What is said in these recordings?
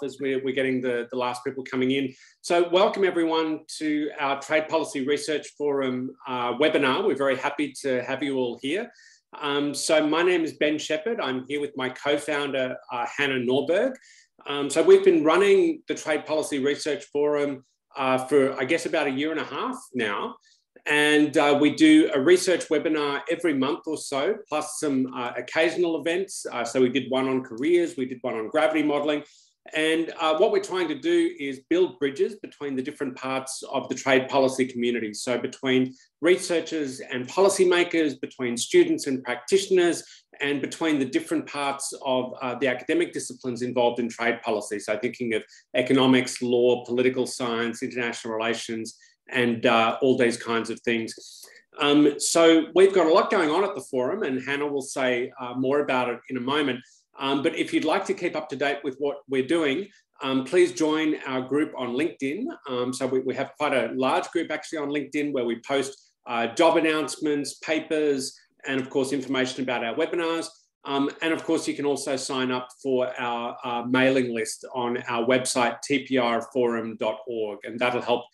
as we're getting the last people coming in. So welcome everyone to our Trade Policy Research Forum webinar. We're very happy to have you all here. So my name is Ben Shepherd. I'm here with my co-founder, Hannah Norberg. So we've been running the Trade Policy Research Forum for, I guess, about a year and a half now. And we do a research webinar every month or so, plus some occasional events. So we did one on careers, we did one on gravity modelling. And what we're trying to do is build bridges between the different parts of the trade policy community. So between researchers and policymakers, between students and practitioners, and between the different parts of the academic disciplines involved in trade policy. So thinking of economics, law, political science, international relations, and all these kinds of things. So we've got a lot going on at the forum, and Hannah will say more about it in a moment. But if you'd like to keep up to date with what we're doing, please join our group on LinkedIn. So we have quite a large group actually on LinkedIn where we post job announcements, papers, and of course, information about our webinars. And of course, you can also sign up for our mailing list on our website, tprforum.org, and that'll help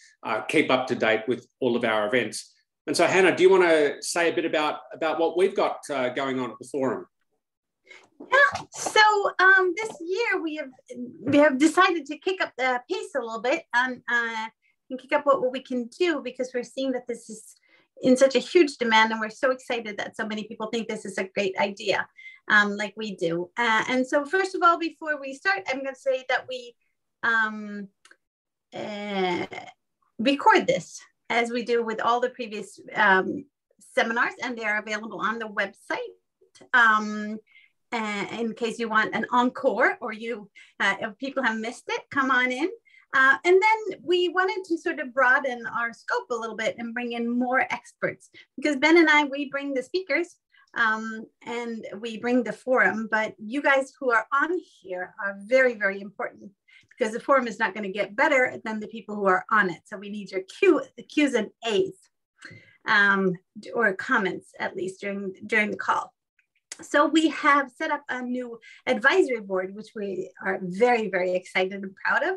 keep up to date with all of our events. And so, Hannah, do you want to say a bit about what we've got going on at the forum? Yeah, so this year we have decided to kick up the pace a little bit and kick up what we can do, because we're seeing that this is in such a huge demand, and we're so excited that so many people think this is a great idea, like we do. And so first of all, before we start, I'm going to say that we record this as we do with all the previous seminars, and they are available on the website. In case you want an encore, or if people have missed it, come on in. And then we wanted to sort of broaden our scope a little bit and bring in more experts, because Ben and I, we bring the speakers and we bring the forum, but you guys who are on here are very, very important, because the forum is not going to get better than the people who are on it. So we need your Q's and A's, or comments at least during the call. So we have set up a new advisory board, which we are very, very excited and proud of.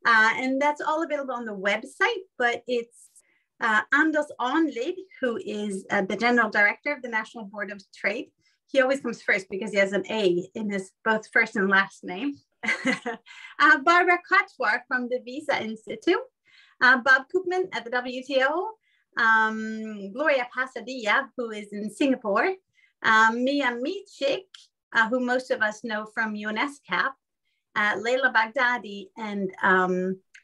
And that's all available on the website, but it's Anders Arnlid, who is the General Director of the National Board of Trade. He always comes first because he has an A in his both first and last name. Barbara Kotwar from the Visa Institute, Bob Koopman at the WTO, Gloria Pasadilla, who is in Singapore, Mia Michik, who most of us know from UNESCAP, Leila Baghdadi, and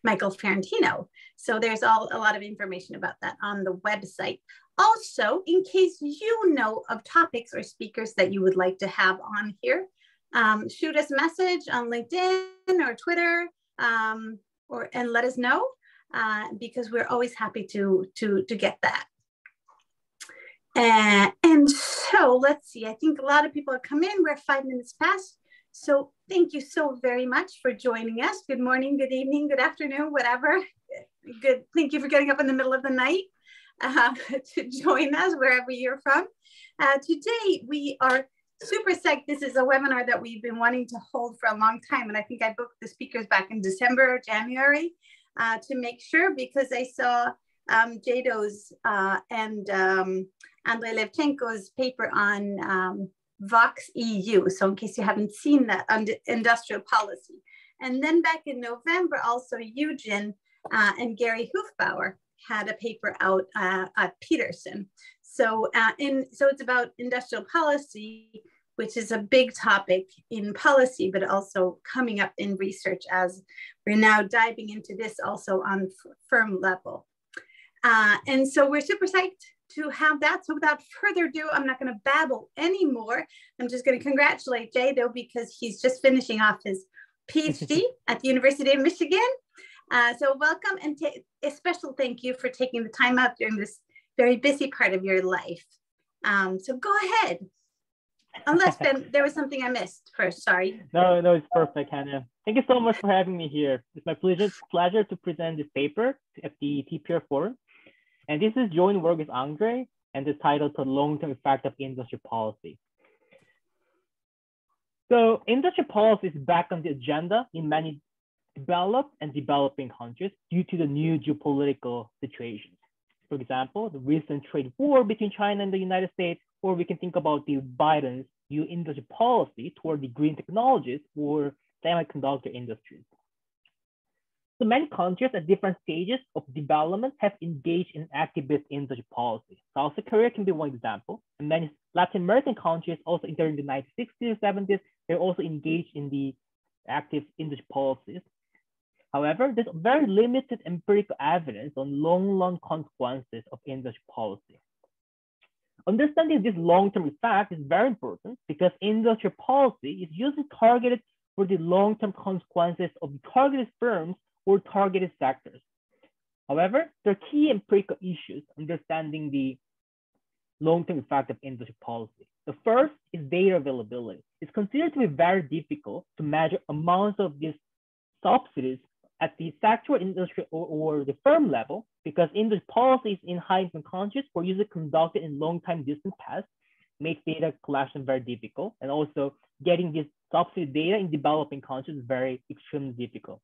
Michael Ferrantino. So there's a lot of information about that on the website. Also, in case you know of topics or speakers that you would like to have on here, shoot us a message on LinkedIn or Twitter, and let us know, because we're always happy to get that. And so let's see, I think a lot of people have come in. We're 5 minutes past. So thank you so very much for joining us. Good morning, good evening, good afternoon, whatever. Good. Thank you for getting up in the middle of the night to join us wherever you're from. Today, we are super psyched. This is a webinar that we've been wanting to hold for a long time. And I think I booked the speakers back in December or January to make sure, because I saw Jaedo's and Andrei Levchenko's paper on Vox EU. So in case you haven't seen that, on industrial policy. And then back in November, also Euijin and Gary Hufbauer had a paper out at Peterson. So, so it's about industrial policy, which is a big topic in policy, but also coming up in research as we're now diving into this also on firm level. And so we're super psyched to have that. So without further ado, I'm not going to babble anymore. I'm just going to congratulate Jaedo, because he's just finishing off his PhD at the University of Michigan. So welcome, and a special thank you for taking the time out during this very busy part of your life. So go ahead. Unless, Ben, there was something I missed first, sorry. No, it's perfect, Hannah. Thank you so much for having me here. It's my pleasure to present this paper at the TPR Forum. And this is joint work with Andre, and the title is The Long-Term Effect of Industrial Policy. So industrial policy is back on the agenda in many developed and developing countries due to the new geopolitical situations. For example, the recent trade war between China and the United States, or we can think about the Biden's new industry policy toward the green technologies or semiconductor industries. So many countries at different stages of development have engaged in activist industry policy. South Korea can be one example, and many Latin American countries also during the 1960s, 70s, they're also engaged in the active industry policies. However, there's very limited empirical evidence on long-run consequences of industry policy. Understanding this long-term effect is very important because industry policy is usually targeted for the long-term consequences of targeted firms or targeted sectors. However, there are key empirical issues understanding the long-term effect of industry policy. The first is data availability. It's considered to be very difficult to measure amounts of these subsidies at the sector, industry, or the firm level, because industry policies in high-income countries were usually conducted in long-time distant past, makes data collection very difficult, and also getting this subsidy data in developing countries is very extremely difficult.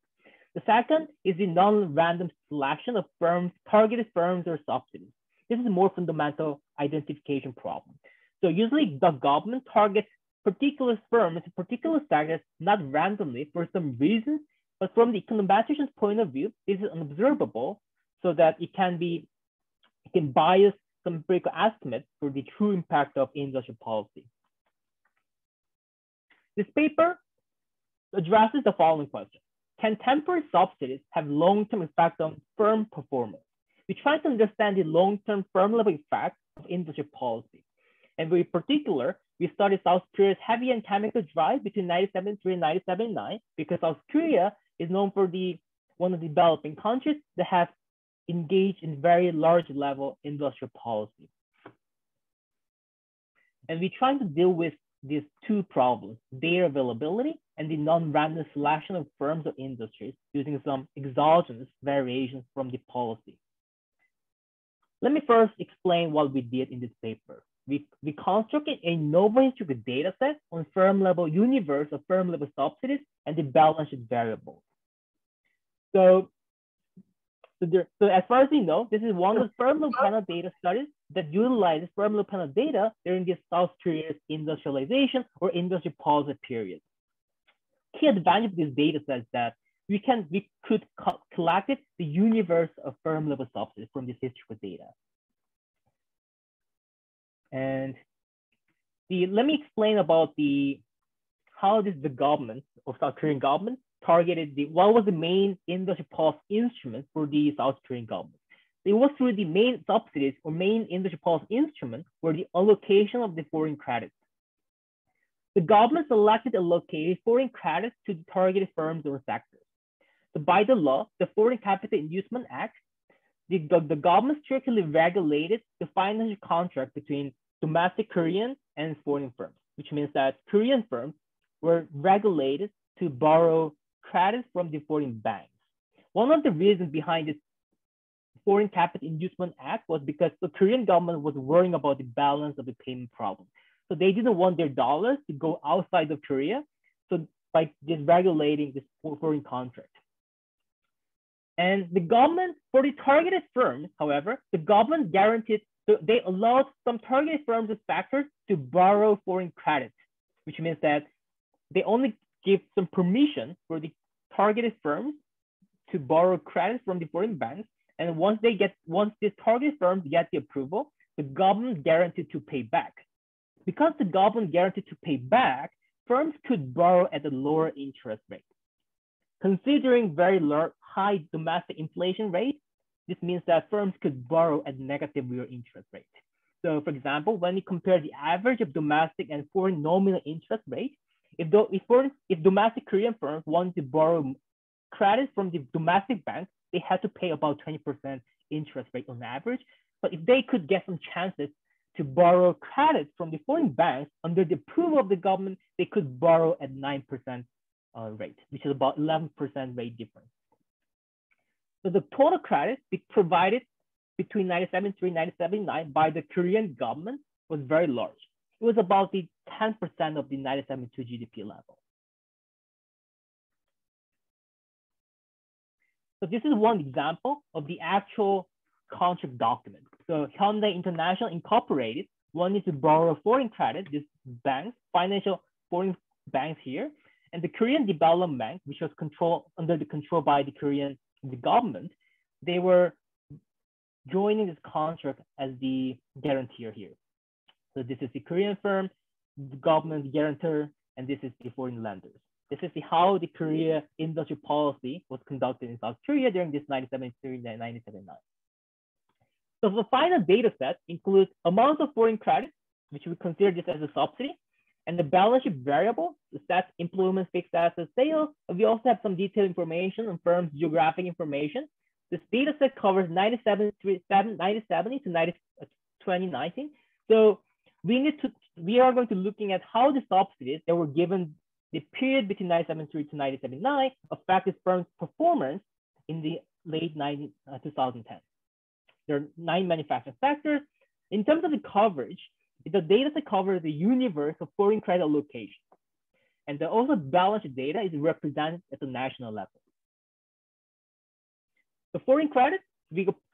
The second is the non-random selection of firms, targeted firms or subsidies. This is a more fundamental identification problem. So usually the government targets particular firms, particular sectors, not randomly for some reasons, but from the econometrician's point of view, this is unobservable so that it can bias some empirical estimates for the true impact of industry policy. This paper addresses the following question. Can temporary subsidies have long-term effect on firm performance? We try to understand the long-term firm level effect of industry policy. And in particular, we studied South Korea's heavy and chemical drive between 1973 and 1979 because South Korea is known for one of the developing countries that have engaged in very large level industrial policy. And we try to deal with these two problems, data availability and the non-random selection of firms or industries using some exogenous variations from the policy. Let me first explain what we did in this paper. We constructed a novel-intricate data set on firm level universe of firm level subsidies and the balance sheet variables. So as far as we know, this is one of the firm level panel data studies that utilizes firm level panel data during this South Korea's industrialization or industry policy period. Key advantage of this data set is that we could collect the universe of firm level subsidies from this historical data. And let me explain about how the government of South Korean government targeted what was the main industry policy instrument for the South Korean government. It was through the main subsidies or main industry policy instrument were the allocation of the foreign credits. The government selected allocated foreign credits to the targeted firms or sectors. So by the law, the Foreign Capital Inducement Act, the government strictly regulated the financial contract between domestic Korean and foreign firms, which means that Korean firms were regulated to borrow credits from the foreign banks. One of the reasons behind this Foreign Capital Inducement Act was because the Korean government was worrying about the balance of the payment problem. So they didn't want their dollars to go outside of Korea. So by just regulating this foreign contract. And the government, for the targeted firms, however, the government guaranteed, they allowed some targeted firms and sectors to borrow foreign credit, which means that they only give some permission for the targeted firms to borrow credit from the foreign banks. And once these targeted firms get the approval, the government guaranteed to pay back. Because the government guaranteed to pay back, firms could borrow at a lower interest rate. Considering very high domestic inflation rate, this means that firms could borrow at negative real interest rate. So for example, when you compare the average of domestic and foreign nominal interest rate, if domestic Korean firms wanted to borrow credit from the domestic banks, they had to pay about 20% interest rate on average. But if they could get some chances to borrow credit from the foreign banks under the approval of the government, they could borrow at 9% rate, which is about 11% rate difference. So the total credit provided between 1973 and 1979 by the Korean government was very large. It was about the 10% of the 1972 GDP level. So this is one example of the actual contract document. So Hyundai International Incorporated wanted to borrow foreign credit, these banks, financial foreign banks here, and the Korean Development Bank, which was under the control by the government, they were joining this contract as the guarantor here. So this is the Korean firm, the government guarantor, and this is the foreign lenders. This is how the Korea industry policy was conducted in South Korea during this 1973 to 1979. So the final data set includes amounts of foreign credit, which we consider this as a subsidy, and the balance sheet variable, the stats, employment, fixed assets, sales. We also have some detailed information on firms' geographic information. This data set covers 1970 to 2019. So we are going to looking at how the subsidies that were given the period between 1973 to 1979 affected firms' performance in the late 2010. There are 9 manufacturing sectors. In terms of the coverage, the data set covers the universe of foreign credit allocation. And also balance sheet data is represented at the national level. The foreign credit,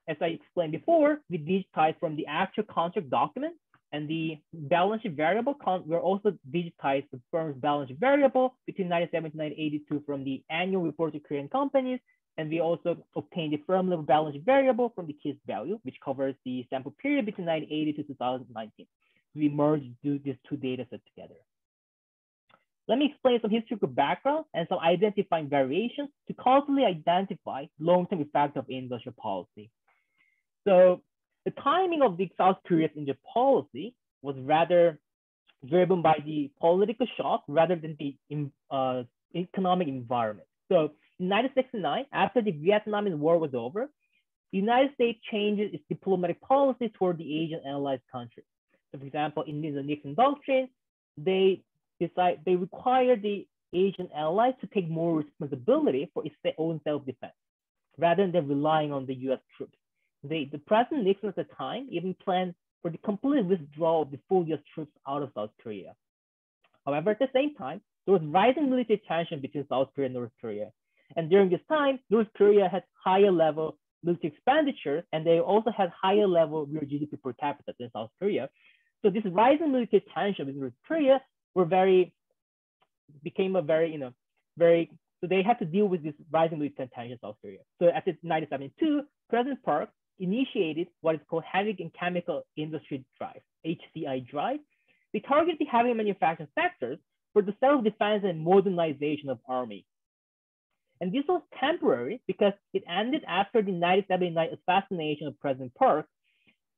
as I explained before, we digitized from the actual contract document, and the balance sheet variable, we're also digitized the firm's balance sheet variable between 1970 to 1982 from the annual report to Korean companies. And we also obtained the firm level balance sheet variable from the KISS value, which covers the sample period between 1980 to 2019. We merged these 2 data sets together. Let me explain some historical background and some identifying variations to constantly identify long-term effect of industrial policy. So the timing of the South Korea's industrial policy was rather driven by the political shock rather than the economic environment. So in 1969, after the Vietnamese War was over, the United States changed its diplomatic policy toward the Asian allied countries. So for example, in the Nixon Doctrine, they required the Asian allies to take more responsibility for its own self-defense, rather than relying on the US troops. The President Nixon at the time even planned for the complete withdrawal of the full US troops out of South Korea. However, at the same time, there was rising military tension between South Korea and North Korea. And during this time, North Korea had higher level military expenditures, and they also had higher level real GDP per capita than South Korea. So this rising military tension with North Korea so they had to deal with this rising military tension in South Korea. So at 1972, President Park initiated what is called Heavy and Chemical Industry Drive, HCI Drive. They targeted the heavy manufacturing sectors for the self-defense and modernization of army. And this was temporary because it ended after the 1979 assassination of President Park.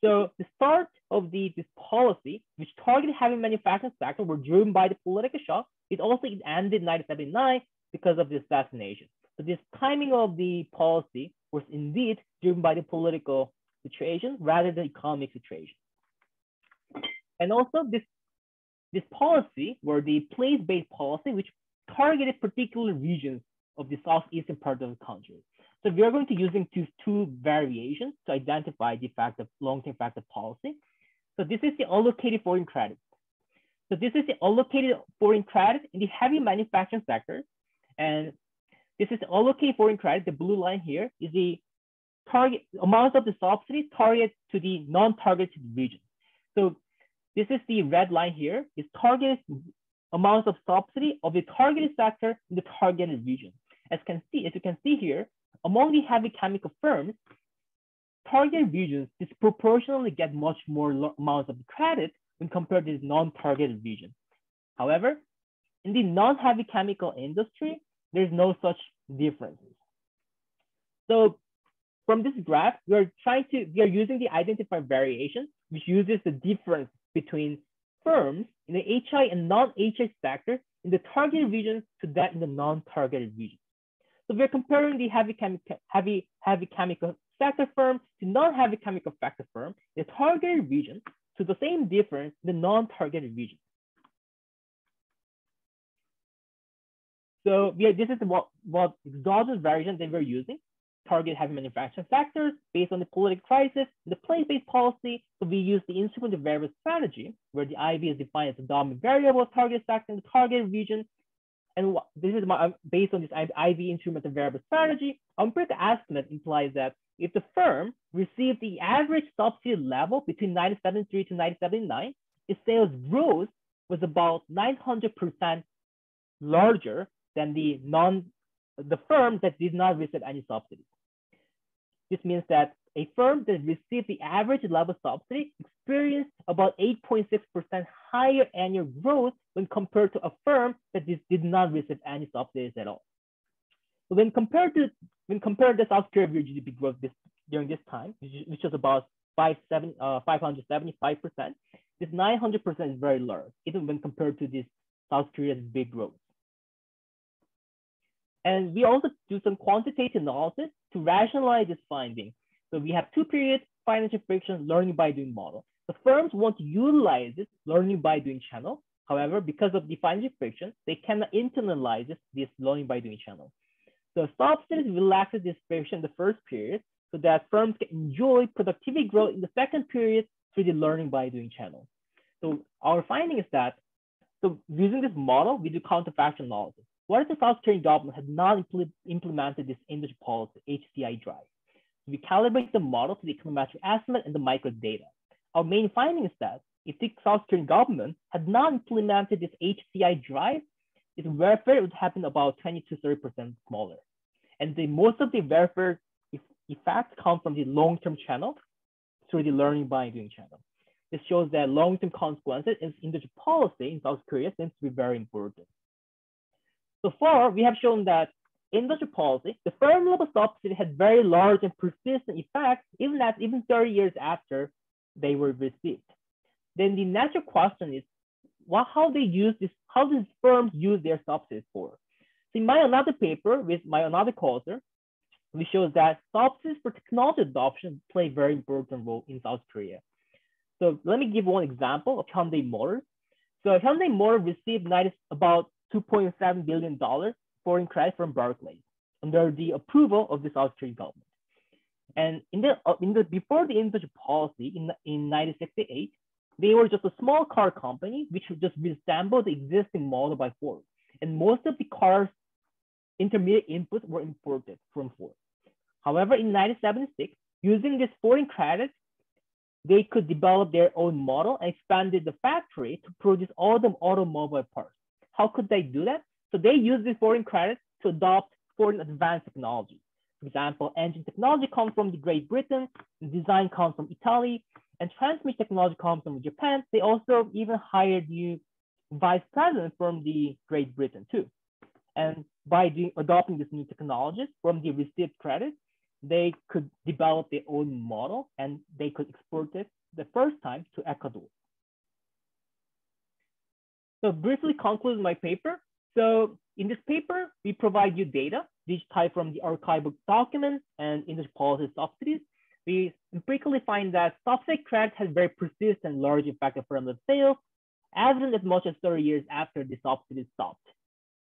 So the start of this policy, which targeted heavy manufacturing sector, were driven by the political shock. It ended in 1979 because of the assassination. So this timing of the policy was indeed driven by the political situation rather than the economic situation. And also this policy were the place-based policy, which targeted particular regions of the southeastern part of the country. So we are going to using 2 variations to identify the effect of long-term effect of policy. So this is the allocated foreign credit. So this is the allocated foreign credit in the heavy manufacturing sector. And this is the allocated foreign credit. The blue line here is the target amount of the subsidy targeted to the non-targeted region. So this is the red line here, is targeted amounts of subsidy of the targeted sector in the targeted region. As you can see here, among the heavy chemical firms, targeted regions disproportionately get much more amounts of credit when compared to the non-targeted region. However, in the non-heavy chemical industry, there's no such differences. So from this graph, we are using the identified variation, which uses the difference between firms in the HI and non-HI sector in the targeted region to that in the non-targeted region. So we're comparing the heavy chemical sector firm to non-heavy chemical sector firm in the targeted region to the same difference in the non-targeted region. So this is what exogenous variation that we're using. Target heavy manufacturing sectors based on the political crisis, the place-based policy. So we use the instrument of variable strategy, where the IV is defined as the dominant variable target sector in the targeted region. And this is based on this IV instrument and variable strategy. Our empirical estimate implies that if the firm received the average subsidy level between 1973 to 1979, its sales growth was about 900% larger than the firm that did not receive any subsidies. This means that a firm that received the average level subsidy experienced about 8.6% higher annual growth when compared to a firm that did not receive any subsidies at all. So when compared the South Korea GDP growth during this time, which was about 575%, this 900% is very large, even when compared to this South Korea's big growth. And we also do some quantitative analysis to rationalize this finding. So we have 2 periods, financial friction, learning by doing model. The firms want to utilize this learning by doing channel. However, because of the financial friction, they cannot internalize this learning by doing channel. So subsidies relaxes this friction in the first period so that firms can enjoy productivity growth in the second period through the learning by doing channel. So our finding is that, so using this model, we do counterfactual analysis. What if the South Korean government had not implemented this industry policy, HCI drive? We calibrate the model to the econometric estimate and the micro data. Our main finding is that if the South Korean government had not implemented this HCI drive, its welfare would have been about 20 to 30% smaller. And most of the welfare effects come from the long-term channel through the learning by doing channel. This shows that long-term consequences in industry policy in South Korea seems to be very important. So far, we have shown that in industry policy, the firm level subsidy had very large and persistent effects, even 30 years after they were received. Then the natural question is, how does firms use their subsidies for? So in my another paper with my another co-author, we show that subsidies for technology adoption play a very important role in South Korea. So let me give one example of Hyundai Motor. So Hyundai Motor received about $2.7 billion foreign credit from Barclays under the approval of the South Korean government. And before the industry policy in 1968, they were just a small car company which just resembled the existing model by Ford. And most of the cars' intermediate inputs were imported from Ford. However, in 1976, using this foreign credit, they could develop their own model and expanded the factory to produce all the automobile parts. How could they do that? So they used this foreign credit to adopt foreign advanced technology. For example, engine technology comes from Great Britain, design comes from Italy, and transmission technology comes from Japan. They also even hired new vice president from the Great Britain too. And by adopting this new technologies from the received credit, they could develop their own model and they could export it the first time to Ecuador. So briefly conclude my paper. So in this paper, we provide you data digitized from the archival documents and industry policy subsidies. We empirically find that subsidy credit has very persistent large effect on firm sales, evident as much as 30 years after the subsidy stopped.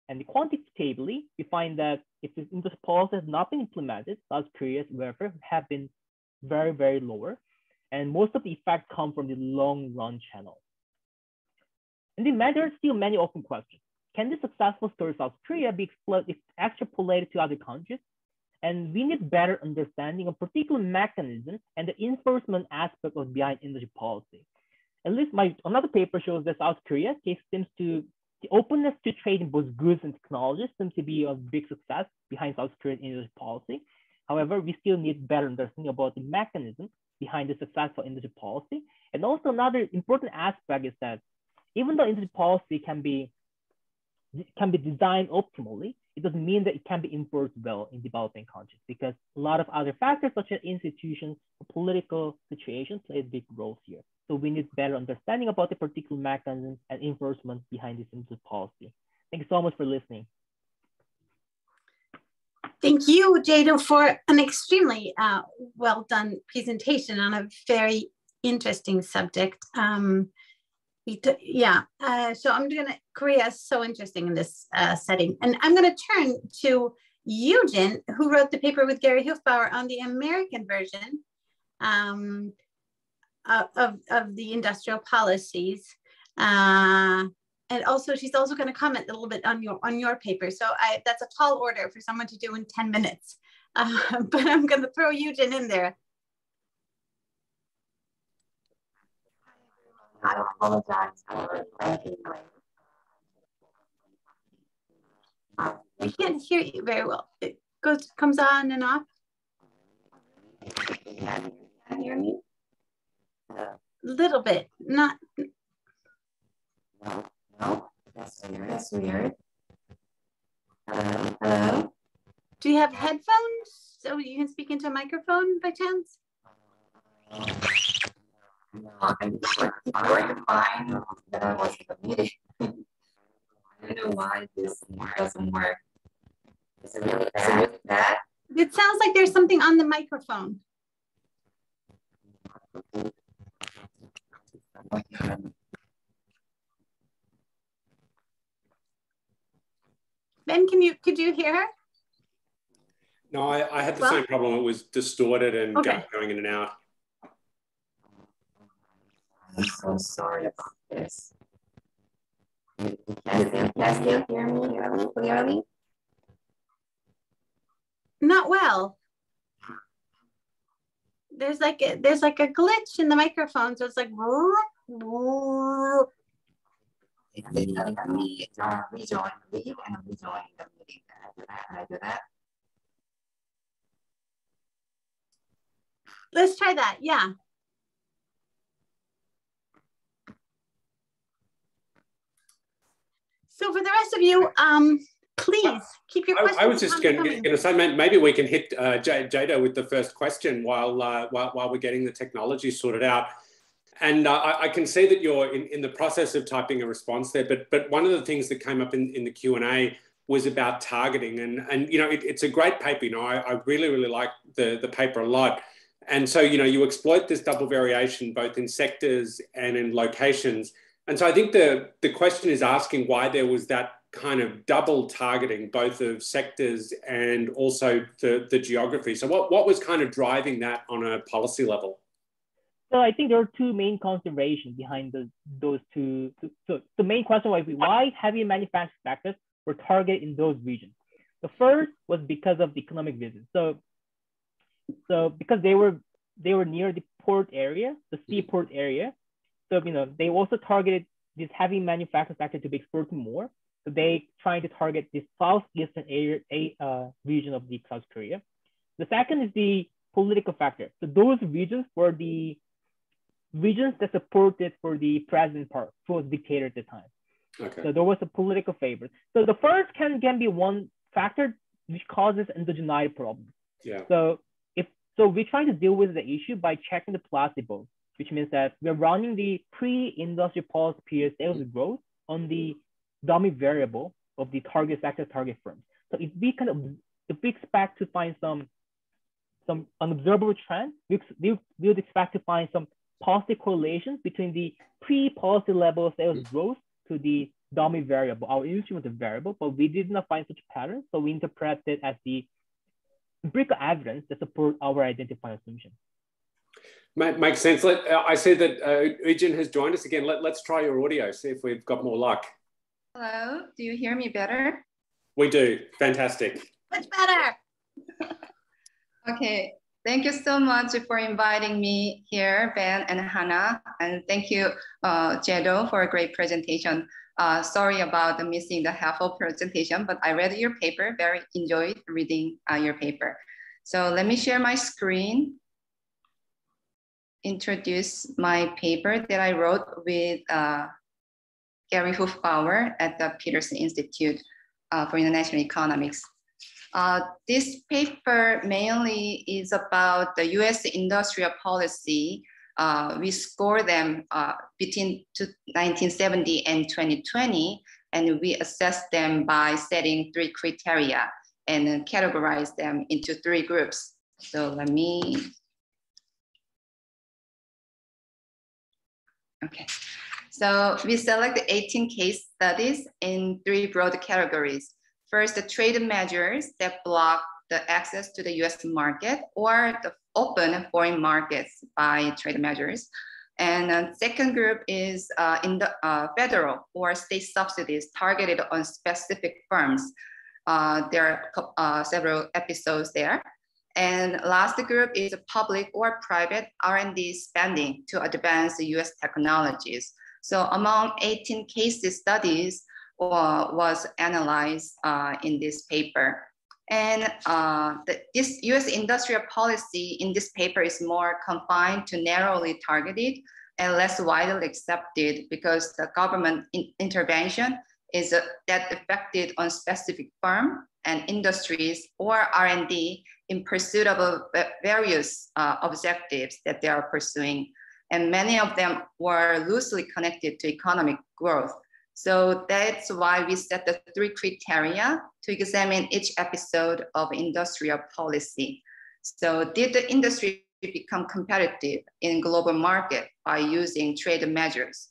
And quantitatively, we find that if the industry policy has not been implemented, South Korea's welfare have been very, very lower. And most of the effects come from the long run channel. And there are still many open questions. Can the successful story of South Korea be extrapolated to other countries? And we need better understanding of particular mechanisms and the enforcement aspect of behind industry policy. At least another paper shows that South Korea seems to, the openness to trade in both goods and technologies seems to be a big success behind South Korean industry policy. However, we still need better understanding about the mechanism behind the successful industry policy. And also another important aspect is that even though industry policy can be designed optimally, it doesn't mean that it can be enforced well in developing countries because a lot of other factors such as institutions or political situations play a big role here. So we need better understanding about the particular mechanisms and enforcement behind this industry policy. Thank you so much for listening. Thank you, Jaedo, for an extremely well done presentation on a very interesting subject. So I'm gonna, Korea is so interesting in this setting. And I'm gonna turn to Euijin, who wrote the paper with Gary Hufbauer on the American version of the industrial policies. And And also, she's also going to comment a little bit on your paper. So that's a tall order for someone to do in 10 minutes. But I'm going to throw Euijin in there. I apologize for breaking my. I can't hear you very well. It comes on and off. Can you hear me? A little bit, not. No, that's weird. That's weird. Hello, hello. Do you have headphones so you can speak into a microphone by chance? No, I'm trying to find that I was in the meeting. I don't know why this doesn't work. Is it really bad? It sounds like there's something on the microphone. Ben, could you hear her? No, I had the same problem. It was distorted and going in and out. I'm so sorry about this. Can you hear me clearly? Not well. There's like a glitch in the microphone, so it's like. Let me rejoin the meeting. Can I do that? Let's try that. Yeah. So for the rest of you, please keep your questions. I was just going to say, maybe we can hit Jaedo with the first question while we're getting the technology sorted out. And I can see that you're in the process of typing a response there, but one of the things that came up in the Q&A was about targeting, and you know, it's a great paper. You know, I really like the paper a lot. And so, you know, you exploit this double variation both in sectors and in locations. And so I think the question is asking why there was that kind of double targeting, both of sectors and also the geography. So what was kind of driving that on a policy level? So I think there are two main considerations behind those two. So the main question was why heavy manufacturing sectors were targeted in those regions. The first was because of the economic vision. So because they were near the port area, the seaport area. So you know, they also targeted this heavy manufacturing sector to be exporting more. So they trying to target the southeastern area region of the South Korea. The second is the political factor. So those regions were the regions that supported for the president part, who was dictator at the time. Okay. So there was a political favor. So the first can be one factor which causes endogenous problem. Yeah. So we're trying to deal with the issue by checking the placebo, which means that we're running the pre-industrial policy period sales growth on the dummy variable of the target sector target firms. So if we expect to find some unobservable trend, we would expect to find some positive correlations between the pre-policy level sales growth to the dummy variable. Our instrument is variable, but we did not find such a pattern. So we interpret it as the empirical evidence that support our identifying assumption. Makes sense. I see that Euijin has joined us again. Let's try your audio, see if we've got more luck. Hello, do you hear me better? We do. Fantastic. Much better. Okay. Thank you so much for inviting me here, Ben and Hannah. And thank you, Jaedo, for a great presentation. Sorry about missing the half of presentation, but I read your paper, very enjoyed reading your paper. So let me share my screen, introduce my paper that I wrote with Gary Hufbauer at the Peterson Institute for International Economics. This paper mainly is about the US industrial policy. We score them between 1970 and 2020, and we assess them by setting 3 criteria and categorize them into 3 groups. So let me, okay. So we select 18 case studies in 3 broad categories. First, the trade measures that block the access to the US market or the open foreign markets by trade measures. And second group is in the federal or state subsidies targeted on specific firms. There are several episodes there. And last group is public or private R&D spending to advance the US technologies. So among 18 case studies was analyzed in this paper. And this US industrial policy in this paper is more confined to narrowly targeted and less widely accepted because the government intervention is that affected on specific firm and industries or R&D in pursuit of various objectives that they are pursuing. And many of them were loosely connected to economic growth. So that's why we set the 3 criteria to examine each episode of industrial policy. So did the industry become competitive in global market by using trade measures?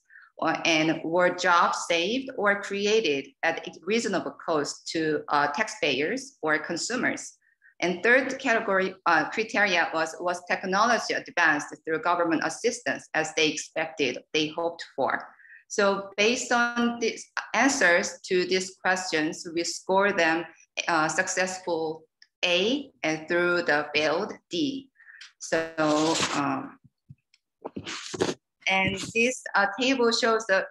And were jobs saved or created at reasonable cost to taxpayers or consumers? And third category criteria was technology advanced through government assistance as they expected, they hoped for. So based on these answers to these questions, we score them successful A and through the failed D. So, and this table shows the,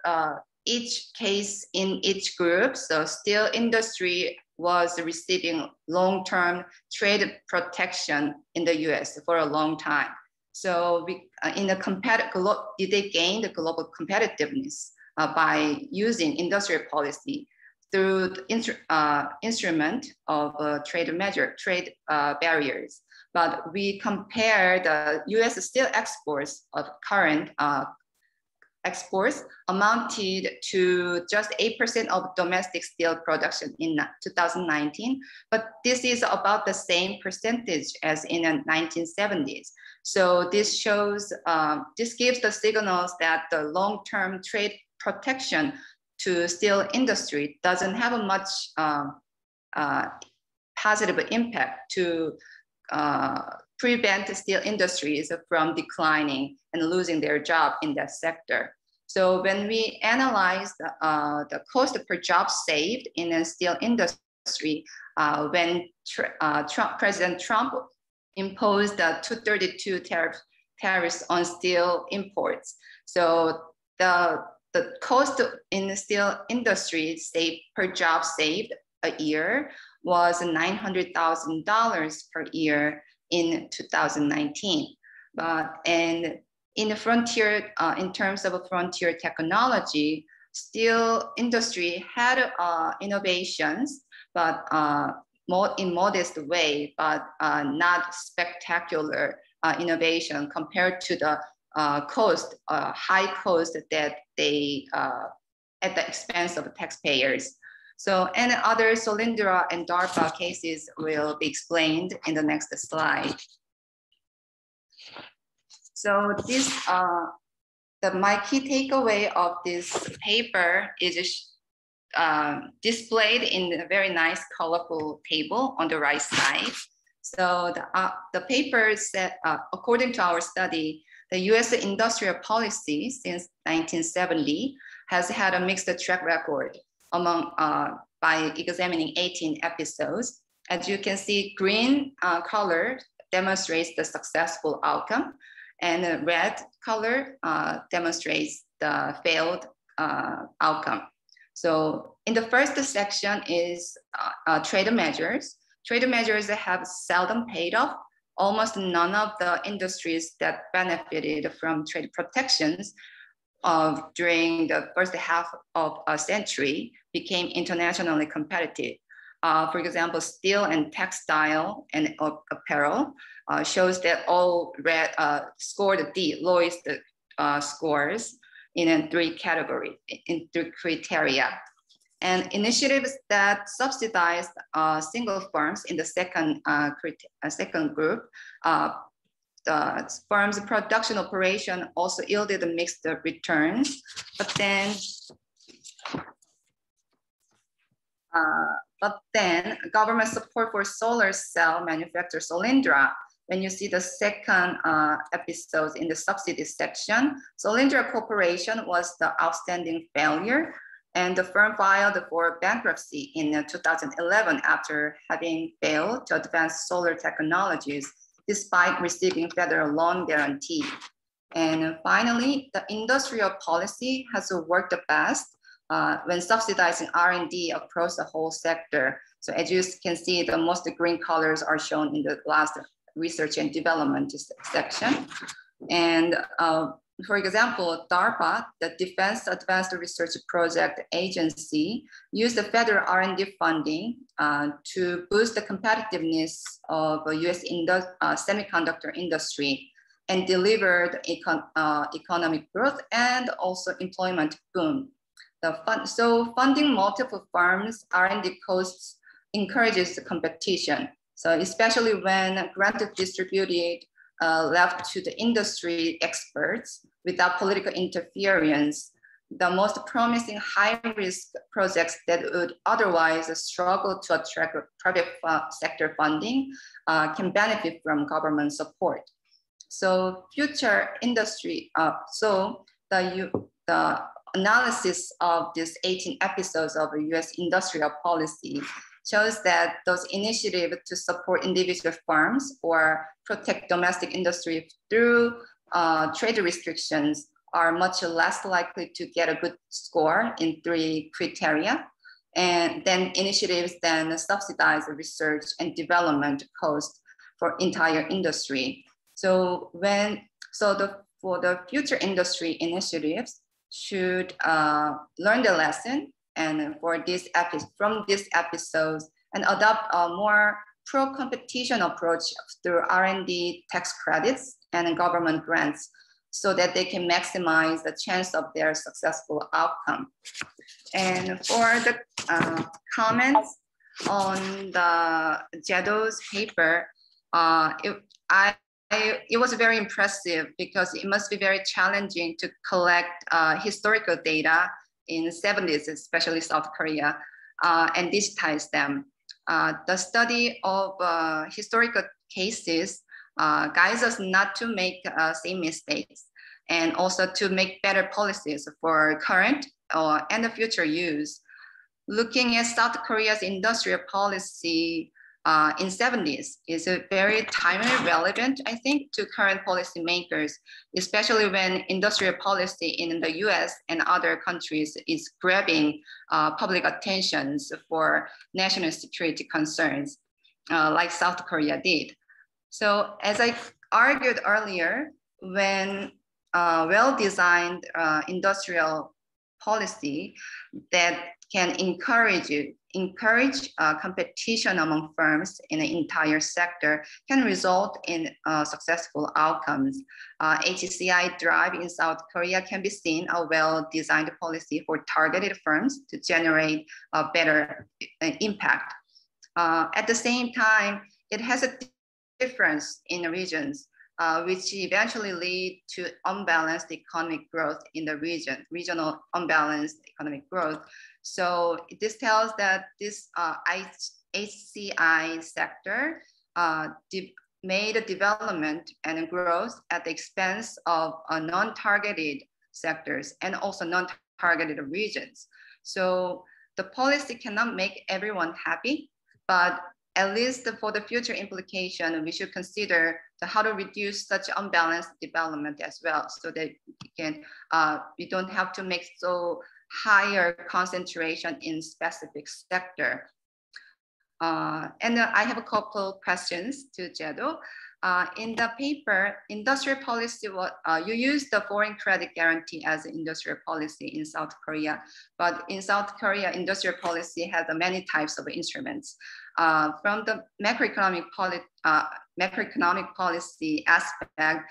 each case in each group. So steel industry was receiving long-term trade protection in the US for a long time. So we, in the did they gain the global competitiveness by using industrial policy through the instrument of trade barriers? But we compare the US steel exports of current exports amounted to just 8% of domestic steel production in 2019, but this is about the same percentage as in the 1970s. So this shows, this gives the signals that the long-term trade protection to steel industry doesn't have a much positive impact to prevent steel industries from declining and losing their job in that sector. So when we analyze the cost per job saved in the steel industry, when President Trump imposed the 232 tariffs on steel imports, so the cost in the steel industry per job saved a year was $900,000 per year in 2019. And in the frontier, in terms of frontier technology, steel industry had innovations, but in modest way, but not spectacular innovation compared to the high cost that they, at the expense of taxpayers. So, and other Solyndra and DARPA cases will be explained in the next slide. So this, my key takeaway of this paper is displayed in a very nice colorful table on the right side. So the paper said, according to our study, the US industrial policy since 1970 has had a mixed track record among by examining 18 episodes. As you can see, green color demonstrates the successful outcome, and the red color demonstrates the failed outcome. So in the first section is trade measures. Trade measures have seldom paid off. Almost none of the industries that benefited from trade protections during the first half of a century became internationally competitive. For example, steel and textile and apparel shows that all red scored the lowest scores in 3 categories, in 3 criteria. And initiatives that subsidized single firms in the second group, the firm's production operation also yielded mixed returns, but then government support for solar cell manufacturer Solyndra when you see the second episode in the subsidies section, Solyndra Corporation was the outstanding failure, and the firm filed for bankruptcy in 2011 after having failed to advance solar technologies despite receiving federal loan guarantee. And finally, the industrial policy has worked the best when subsidizing R&D across the whole sector. So as you can see, the most green colors are shown in the last research and development section. And for example, DARPA, the Defense Advanced Research Project Agency, used the federal R&D funding to boost the competitiveness of US semiconductor industry and delivered economic growth and also employment boom. So funding multiple firms' R&D costs encourages the competition. So especially when granted distributed left to the industry experts without political interference, the most promising high-risk projects that would otherwise struggle to attract private sector funding can benefit from government support. So future industry, the analysis of these 18 episodes of US industrial policy shows that those initiatives to support individual firms or protect domestic industry through trade restrictions are much less likely to get a good score in 3 criteria. And then initiatives then subsidize the research and development cost for entire industry. So for the future industry initiatives should learn the lesson and from these episodes and adopt a more pro-competition approach through R&D tax credits and government grants so that they can maximize the chance of their successful outcome. And for the comments on the Jaedo's paper, it was very impressive because it must be very challenging to collect historical data in the 70s, especially South Korea, and digitize them. The study of historical cases guides us not to make same mistakes and also to make better policies for current and the future use. Looking at South Korea's industrial policy in 70s is very timely relevant, I think, to current policymakers, especially when industrial policy in the US and other countries is grabbing public attentions for national security concerns, like South Korea did. So as I argued earlier, when well-designed industrial policy that can encourage competition among firms in the entire sector can result in successful outcomes. HCI drive in South Korea can be seen a well-designed policy for targeted firms to generate a better impact. At the same time, it has a difference in the regions, which eventually lead to unbalanced economic growth in the region, regional unbalanced economic growth. So this tells that this HCI sector made a development and growth at the expense of non-targeted sectors and also non-targeted regions. So the policy cannot make everyone happy, but at least for the future implication, we should consider how to reduce such unbalanced development as well, so that we don't have to make so higher concentration in specific sector. And I have a couple questions to Jaedo. In the paper, industrial policy, you use the foreign credit guarantee as an industrial policy in South Korea, but in South Korea, industrial policy has many types of instruments. From the macroeconomic policy aspect,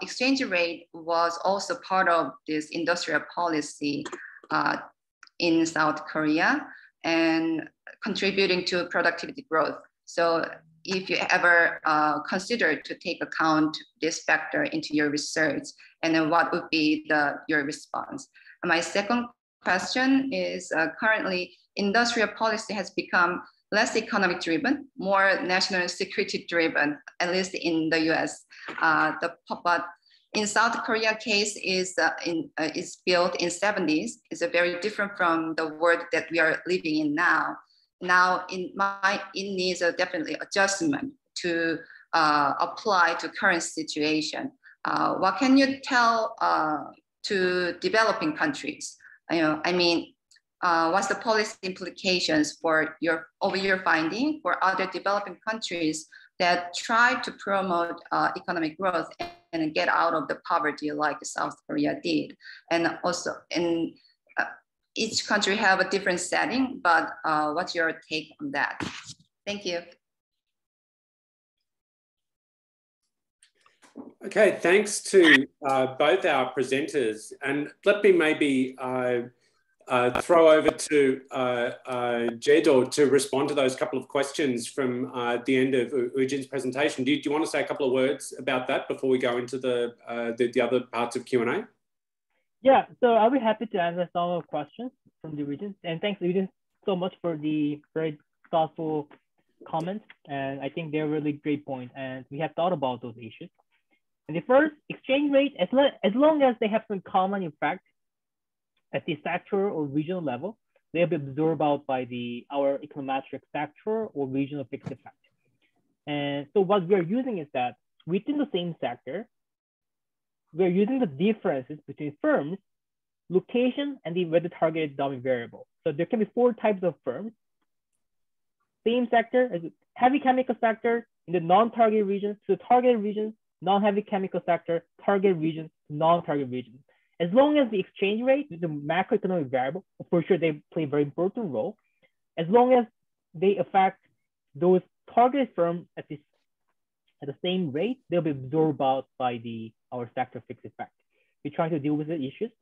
exchange rate was also part of this industrial policy in South Korea and contributing to productivity growth. So if you ever consider to take account this factor into your research, and then what would be your response? And my second question is currently industrial policy has become less economic driven, more national security driven, at least in the US. But in South Korea case is built in 70s. It's very different from the world that we are living in now. Now it needs a definitely adjustment to apply to current situation. What can you tell to developing countries? What's the policy implications for your finding for other developing countries that try to promote economic growth and get out of the poverty like South Korea did? And also, each country have a different setting, but what's your take on that? Thank you. Okay, thanks to both our presenters. And let me maybe throw over to Jaedo to respond to those couple of questions from the end of Euijin's presentation. Do you want to say a couple of words about that before we go into the other parts of Q&A? Yeah, so I'll be happy to answer some of the questions from the Euijin. And thanks, Euijin, so much for the very thoughtful comments. And I think they're really great points. And we have thought about those issues. And the first, exchange rate, as long as they have some common effect at the sector or regional level, they'll be absorbed out by our econometric sector or regional fixed effect. And so what we're using is that within the same sector, we're using the differences between firms, location, and the weather targeted dummy variable. So there can be 4 types of firms. Same sector, heavy chemical sector in the non-target regions to the target regions, non-heavy chemical sector, target regions, non-target regions. As long as the exchange rate is a macroeconomic variable, for sure they play a very important role. As long as they affect those target firms at the same rate, they'll be absorbed out by our sector fixed effect. We try to deal with the issues.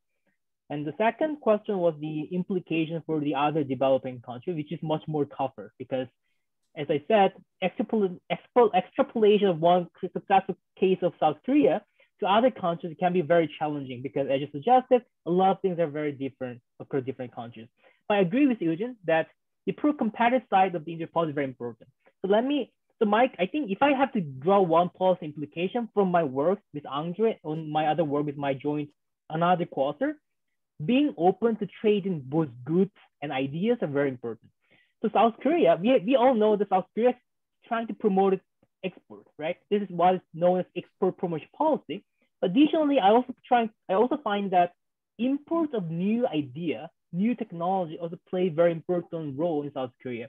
And the second question was the implication for the other developing country, which is much more tougher because, as I said, extrapolation of one successful case of South Korea to other countries can be very challenging because, as you suggested, a lot of things are very different across different countries. But I agree with Euijin that the pro-competitive side of the Indian policy is very important. So Mike, I think if I have to draw one policy implication from my work with Andre on my other work with my joint another co-author, being open to trading both goods and ideas are very important. So South Korea, we all know that South Korea is trying to promote its export, right? This is what is known as export promotion policy. Additionally, I also find that imports of new idea, new technology also play a very important role in South Korea.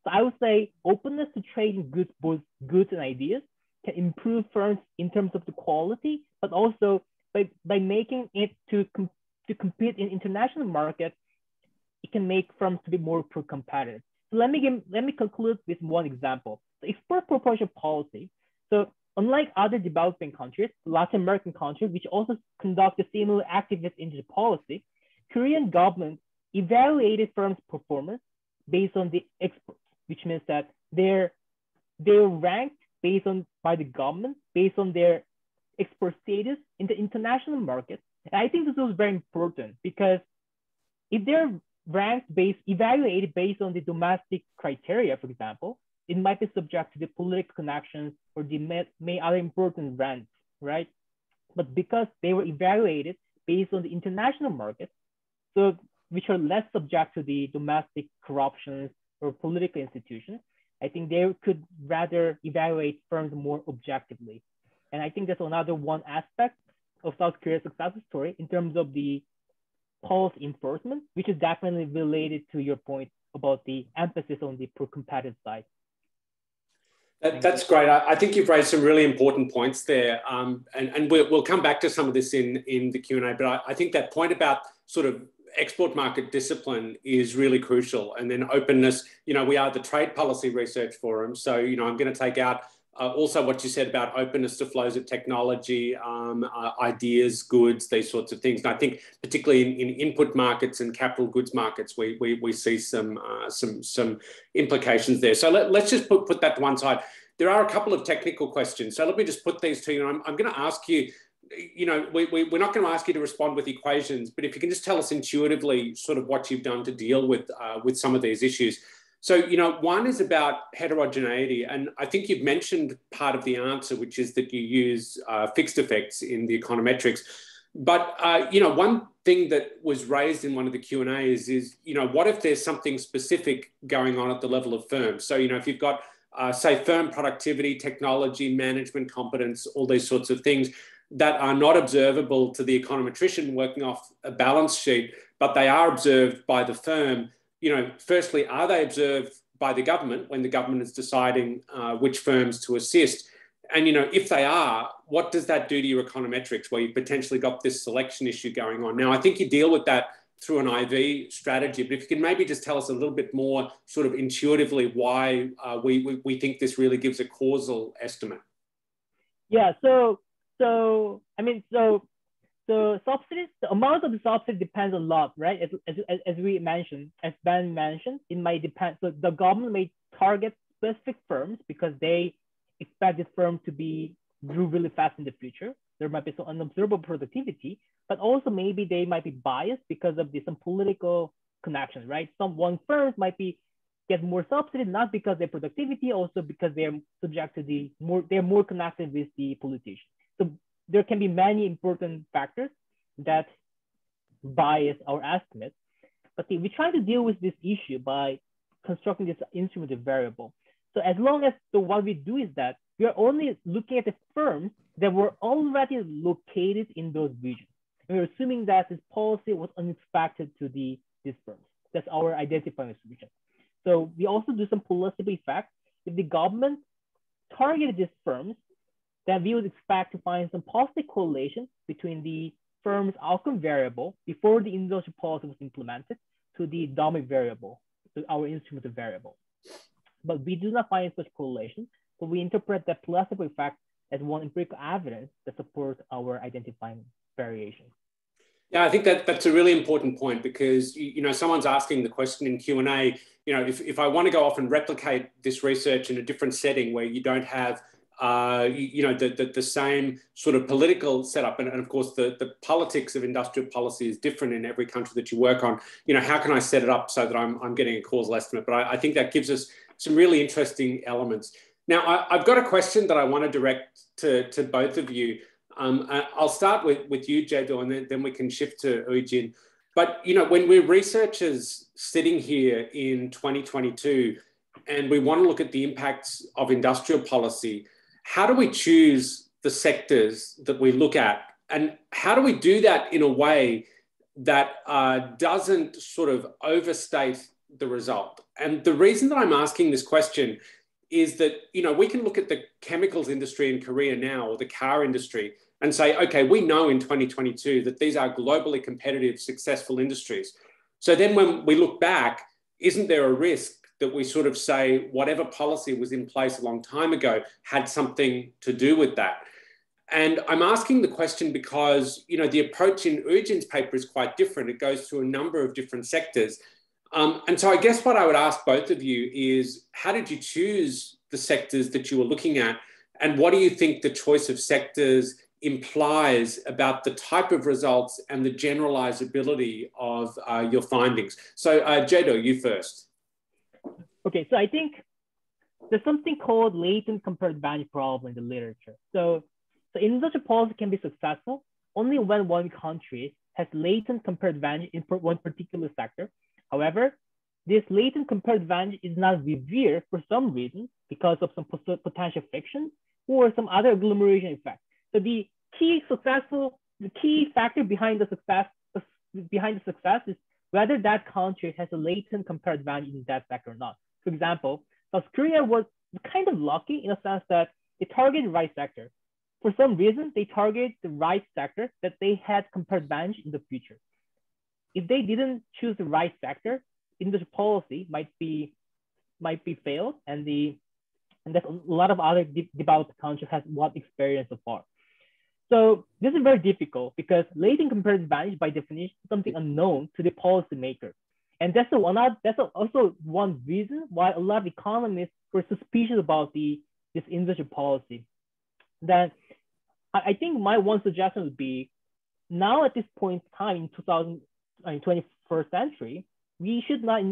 So I would say openness to trading goods, both goods and ideas, can improve firms in terms of the quality, but also by making it to compete in international markets, it can make firms to be more pro-competitive. So let me conclude with one example. The export proportion policy. So unlike other developing countries, Latin American countries, which also conduct a similar activist in the policy, Korean government evaluated firms' performance based on the exports, which means that they're ranked by the government based on their export status in the international market. And I think this was very important because if they're evaluated based on the domestic criteria, for example, it might be subject to the political connections or the other important rents, right? But because they were evaluated based on the international market, so which are less subject to the domestic corruptions or political institutions, I think they could rather evaluate firms more objectively. And I think that's another one aspect of South Korea's success story in terms of the policy enforcement, which is definitely related to your point about the emphasis on the pro-competitive side. That's great. I think you've raised some really important points there. And we'll come back to some of this in the Q&A, but I think that point about sort of export market discipline is really crucial. And then openness, we are the Trade Policy Research Forum. So, I'm going to take out also what you said about openness to flows of technology, ideas, goods, these sorts of things. And I think particularly in input markets and capital goods markets, we see some implications there. So let's just put that to one side. There are a couple of technical questions. So let me just put these to you. And I'm going to ask you, we're not going to ask you to respond with equations, but if you can just tell us intuitively sort of what you've done to deal with some of these issues. So, one is about heterogeneity. And I think you've mentioned part of the answer, which is that you use fixed effects in the econometrics. But, one thing that was raised in one of the Q&As is, what if there's something specific going on at the level of firms? So, if you've got, say, firm productivity, technology, management competence, all these sorts of things that are not observable to the econometrician working off a balance sheet, but they are observed by the firm. Firstly, are they observed by the government when the government is deciding which firms to assist? And, if they are, what does that do to your econometrics where you've potentially got this selection issue going on? Now, I think you deal with that through an IV strategy, but if you can maybe just tell us a little bit more sort of intuitively why we think this really gives a causal estimate. Yeah, so subsidies, the amount of the subsidy depends a lot, right? As we mentioned, as Ben mentioned, it might depend. So the government may target specific firms because they expect this firm to grow really fast in the future. There might be some unobservable productivity, but also maybe they might be biased because of some political connections, right? One firms might get more subsidy, not because of their productivity, also because they're subject to they're more connected with the politicians. So there can be many important factors that bias our estimates. But we try to deal with this issue by constructing this instrument variable. So as long as, what we do is that we are only looking at the firms that were already located in those regions. And we're assuming that this policy was unexpected to these firms. That's our identifying solution. So we also do some placebo effect. If the government targeted these firms, then we would expect to find some positive correlation between the firm's outcome variable before the industrial policy was implemented to the dominant variable, to our instrument variable. But we do not find such correlation, so we interpret that placebo effect as one empirical evidence that supports our identifying variation. Yeah, I think that's a really important point because, someone's asking the question in Q&A, if I want to go off and replicate this research in a different setting where you don't have, the same sort of political setup, and of course the politics of industrial policy is different in every country that you work on, how can I set it up so that I'm getting a causal estimate? But I think that gives us some really interesting elements. Now, I've got a question that I want to direct to both of you. I'll start with you, Jaedo, and then we can shift to Euijin. But, when we're researchers sitting here in 2022 and we want to look at the impacts of industrial policy, how do we choose the sectors that we look at? And how do we do that in a way that doesn't sort of overstate the result? And the reason that I'm asking this question is that, we can look at the chemicals industry in Korea now, or the car industry, and say, okay, we know in 2022 that these are globally competitive, successful industries. So then when we look back, isn't there a risk that we sort of say whatever policy was in place a long time ago had something to do with that? And I'm asking the question because, the approach in Euijin's paper is quite different. It goes through a number of different sectors. And so I guess what I would ask both of you is, how did you choose the sectors that you were looking at? And what do you think the choice of sectors implies about the type of results and the generalizability of your findings? So Jaedo, you first. Okay, so I think there's something called latent comparative advantage problem in the literature. So industrial policy can be successful only when one country has latent comparative advantage in one particular sector. However, this latent comparative advantage is not revered for some reason because of some potential friction or some other agglomeration effect. So the key factor behind the success is whether that country has a latent comparative advantage in that sector or not. For example, South Korea was kind of lucky in a sense that they targeted the right sector. For some reason, they targeted the right sector that they had comparative advantage in the future. If they didn't choose the right sector, industrial policy might be failed, and that's a lot of other developed countries have what experience so far. So this is very difficult because latent comparative advantage by definition is something unknown to the policymaker. And that's also one reason why a lot of economists were suspicious about this industrial policy. Then I think my one suggestion would be, now at this point in time in 21st century, we should not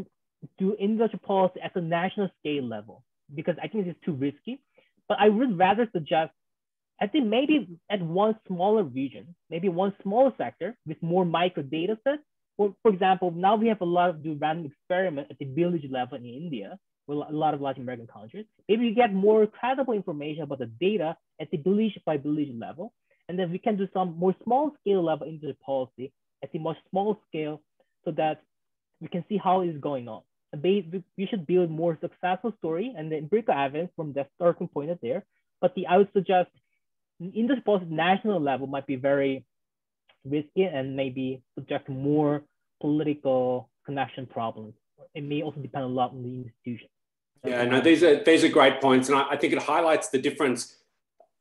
do industrial policy at the national scale level, because I think it's too risky. But I would rather suggest, I think maybe at one smaller region, maybe one smaller sector with more micro data sets. For example, now we have a lot of do random experiment at the village level in India, with a lot of Latin American countries. Maybe we get more credible information about the data at the village by village level. And then we can do some more small scale level industry policy at the much small scale so that we can see how it's going on. We should build more successful story and the empirical evidence from that starting point of there. But I would suggest industry policy national level might be very risky and maybe subject to more political connection problems. It may also depend a lot on the institution. Yeah, no, these are great points. And I think it highlights the difference,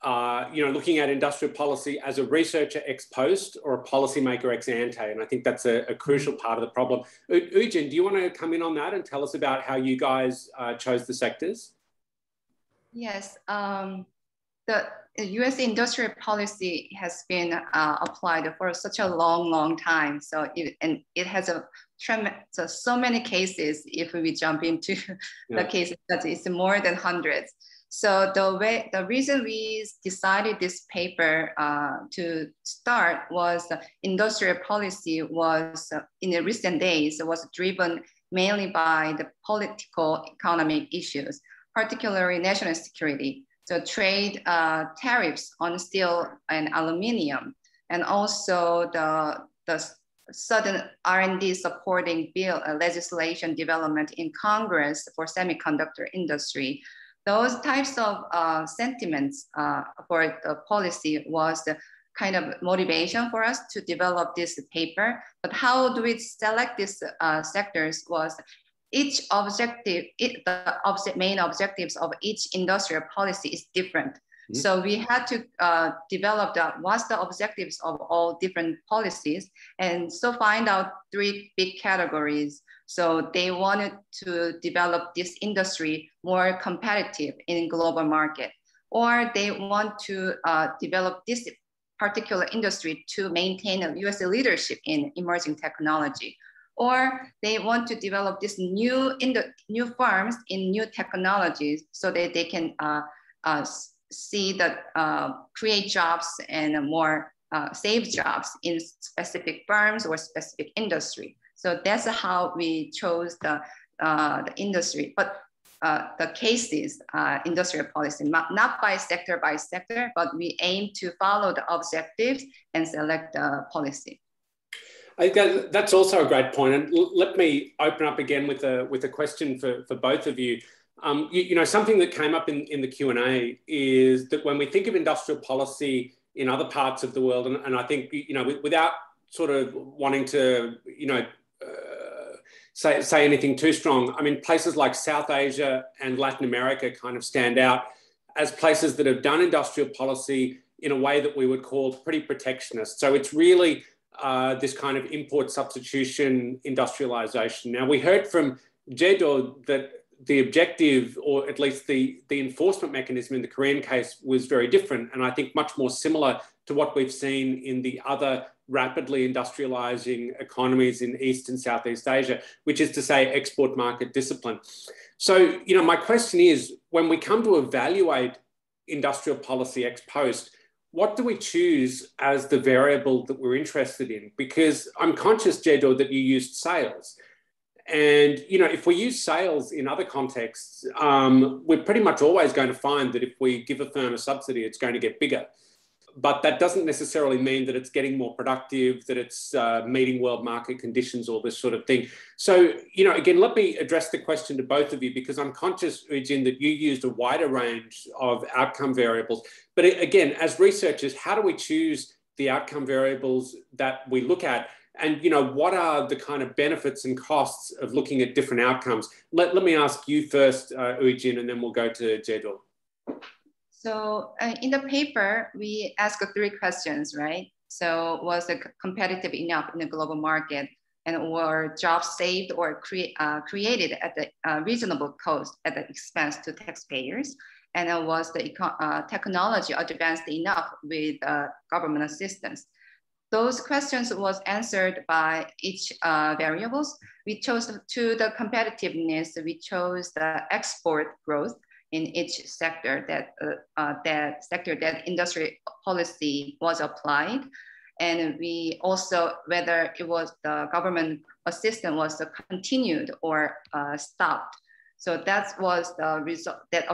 looking at industrial policy as a researcher ex post or a policymaker ex ante. And I think that's a crucial part of the problem. Euijin, do you want to come in on that and tell us about how you guys chose the sectors? Yes, the US industrial policy has been applied for such a long time. So it has so many cases. If we jump into the cases, that it's more than hundreds. So the reason we decided this paper to start was industrial policy was in the recent days was driven mainly by the political economic issues, particularly national security. So trade tariffs on steel and aluminum, and also the sudden R&D supporting bill legislation development in Congress for semiconductor industry. Those types of sentiments for the policy was the kind of motivation for us to develop this paper. But how do we select these sectors was each objective, the main objectives of each industrial policy is different. Mm-hmm. So we had to develop what's the objectives of all different policies, and so find out three big categories. So they wanted to develop this industry more competitive in global market, or they want to develop this particular industry to maintain a US leadership in emerging technology, or they want to develop this new firms in new technologies so that they can see that create jobs and more save jobs in specific firms or specific industry. So that's how we chose the industry, but the cases, industrial policy, not by sector, but we aim to follow the objectives and select the policy. I think that's also a great point. And let me open up again with a question for both of you. Something that came up in the Q&A is that when we think of industrial policy in other parts of the world, and I think, without sort of wanting to, say anything too strong, I mean, places like South Asia and Latin America kind of stand out as places that have done industrial policy in a way that we would call pretty protectionist. So it's really this kind of import substitution industrialization. Now, we heard from Jaedo that the objective, or at least the enforcement mechanism in the Korean case, was very different, and I think much more similar to what we've seen in the other rapidly industrializing economies in East and Southeast Asia, which is to say export market discipline. So, my question is, when we come to evaluate industrial policy ex post, what do we choose as the variable that we're interested in? Because I'm conscious, Jaedo, that you used sales. And, if we use sales in other contexts, we're pretty much always going to find that if we give a firm a subsidy, it's going to get bigger. But that doesn't necessarily mean that it's getting more productive, that it's meeting world market conditions, or this sort of thing. So, again, let me address the question to both of you, because I'm conscious, Euijin, that you used a wider range of outcome variables. But again, as researchers, how do we choose the outcome variables that we look at? And, what are the kind of benefits and costs of looking at different outcomes? Let me ask you first, Euijin, and then we'll go to Jaedo. So in the paper, we asked 3 questions, right? So was it competitive enough in the global market, and were jobs saved or created at the reasonable cost at the expense to taxpayers? And was the technology advanced enough with government assistance? those questions was answered by each variables. We chose to the competitiveness, we chose the export growth in each sector that industry policy was applied. And we also, whether it was the government assistance was continued or stopped. So that was the result that